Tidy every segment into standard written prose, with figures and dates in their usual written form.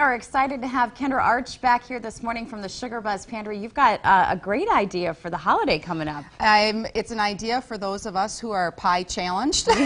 are excited to have Kendra Arch back here this morning from the Sugar Buzz Pantry. You've got a great idea for the holiday coming up. It's an idea for those of us who are pie challenged. Well,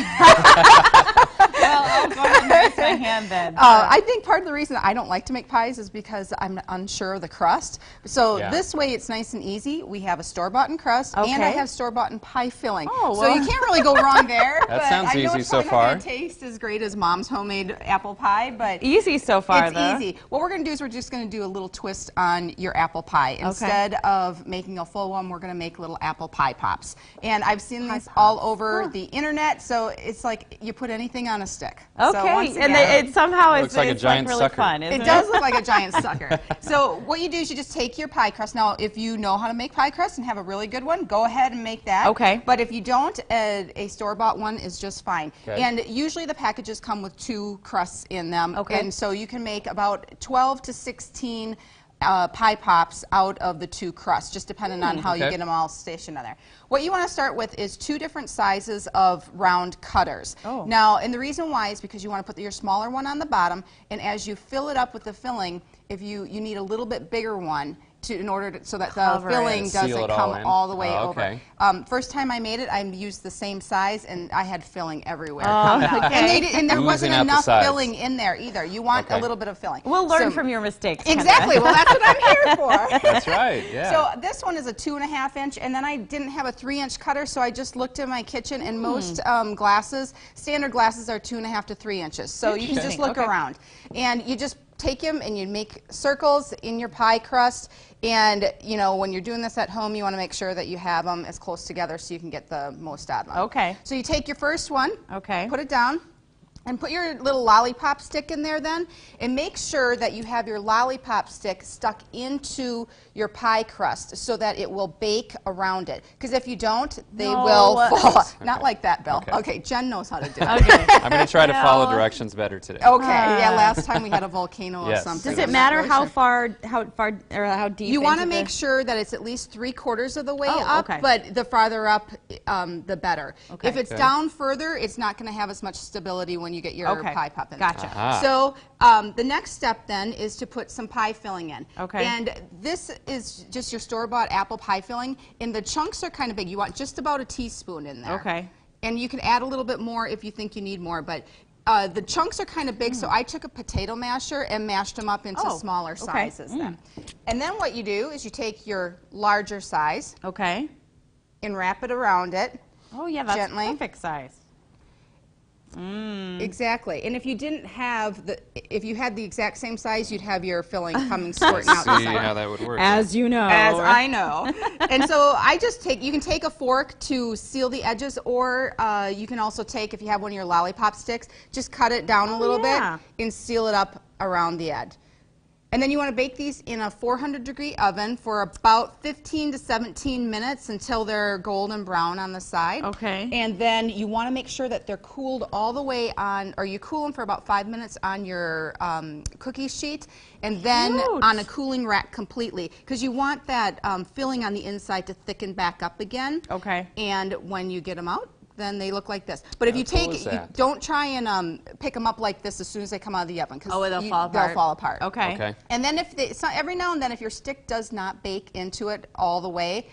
I'll go ahead and raise my hand then. I think part of the reason I don't like to make pies is because I'm unsure of the crust. So this way it's nice and easy. We have a store-bought crust, and I have store-bought pie filling. Oh, well. So you can't really go wrong there. That sounds easy so far. I know it's not going to taste as great as Mom's homemade apple pie, but easy so far, it's easy. What we're going to do is we're just going to do a little twist on your apple pie. Instead of making a full one, we're going to make little apple pie pops. And I've seen these all over the internet, so it's like you put anything on a stick. Okay, so and it somehow is like a giant really sucker. fun, isn't it? It does look like a giant sucker. So what you do is you just take your pie crust. Now, if you know how to make pie crust and have a really good one, go ahead and make that. Okay. But if you don't, a store-bought one is just fine. Okay. And usually the packages come with 2 crusts in them. Okay. And so you can make about 12 to 16 pie pops out of the 2 crusts, just depending on how you get them all stationed on there. What you want to start with is 2 different sizes of round cutters. Now, and the reason why is because you want to put your smaller one on the bottom, and as you fill it up with the filling, if you need a little bit bigger one in order to, so that the filling doesn't come all the way over. First time I made it, I used the same size, and I had filling everywhere. And there wasn't enough filling in there either. You want a little bit of filling. We'll learn from your mistakes. Exactly. Well, that's what I'm here for. That's right. Yeah. So this one is a 2.5 inch, and then I didn't have a 3-inch cutter, so I just looked in my kitchen, and most glasses, standard glasses, are 2.5 to 3 inches. So you can just look around, and you just take them and you make circles in your pie crust, and you know, when you're doing this at home, you want to make sure that you have them as close together so you can get the most out of them. Okay. So you take your first one, okay, put it down, and put your little lollipop stick in there then, and make sure that you have your lollipop stick stuck into your pie crust so that it will bake around it. Because if you don't, they will fall. Not like that, Bill. Okay, Jen knows how to do it. I'm going to try to follow directions better today. Okay, yeah, last time we had a volcano or something. Does it matter how far, or how deep? You want to make sure that it's at least 3/4 of the way up, but the farther up, the better. If it's down further, it's not going to have as much stability when you get your pie pop in. Gotcha. So the next step then is to put some pie filling in. And this is just your store-bought apple pie filling, and the chunks are kind of big. You want just about a teaspoon in there. And you can add a little bit more if you think you need more, but the chunks are kind of big, so I took a potato masher and mashed them up into smaller sizes then. And then what you do is you take your larger size and wrap it around it. Oh yeah, that's gently. Perfect size. Exactly. And if you didn't have if you had the exact same size, you'd have your filling coming squirting out the See side. how that would work. As you know. As I know. And so I just you can take a fork to seal the edges, or you can also take, if you have one of your lollipop sticks, just cut it down a little bit and seal it up around the edge. And then you want to bake these in a 400-degree oven for about 15 to 17 minutes until they're golden brown on the side. And then you want to make sure that they're cooled all the way on, or you cool them for about 5 minutes on your cookie sheet, and then on a cooling rack completely, because you want that filling on the inside to thicken back up again. And when you get them out, then they look like this. But if you take, you don't try and pick them up like this as soon as they come out of the oven, because they'll fall apart. And then if every now and then, if your stick does not bake into it all the way,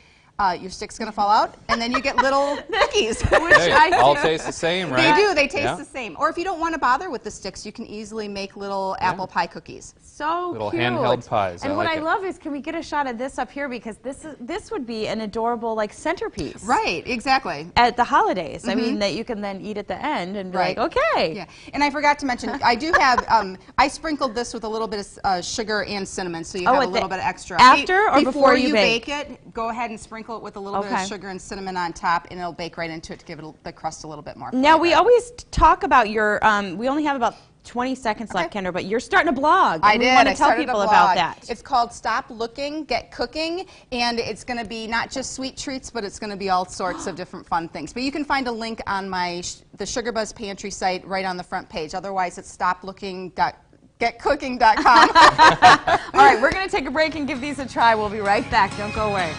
your stick's going to fall out, and then you get little cookies. Which all taste the same, right? They do. They taste the same. Or if you don't want to bother with the sticks, you can easily make little apple pie cookies. So little cute. handheld pies. And what I love is, can we get a shot of this up here, because this would be an adorable centerpiece. Right. Exactly. At the holidays. I mean, that you can then eat at the end and be like, okay. Yeah. And I forgot to mention, I do have I sprinkled this with a little bit of sugar and cinnamon, so you have a little bit of extra. After or before you bake it, go ahead and sprinkle it with a little bit of sugar and cinnamon on top, and it'll bake right into it to give it the crust a little bit more flavor. Now, we always talk about your, we only have about 20 seconds left, Kendra, but you're starting a blog. I did. We want to tell people about that. It's called Stop Looking Get Cooking, and it's going to be not just sweet treats, but it's going to be all sorts of different fun things. But you can find a link on the Sugar Buzz Pantry site right on the front page. Otherwise, it's stoplooking.getcooking.com. All right, we're going to take a break and give these a try. We'll be right back. Don't go away.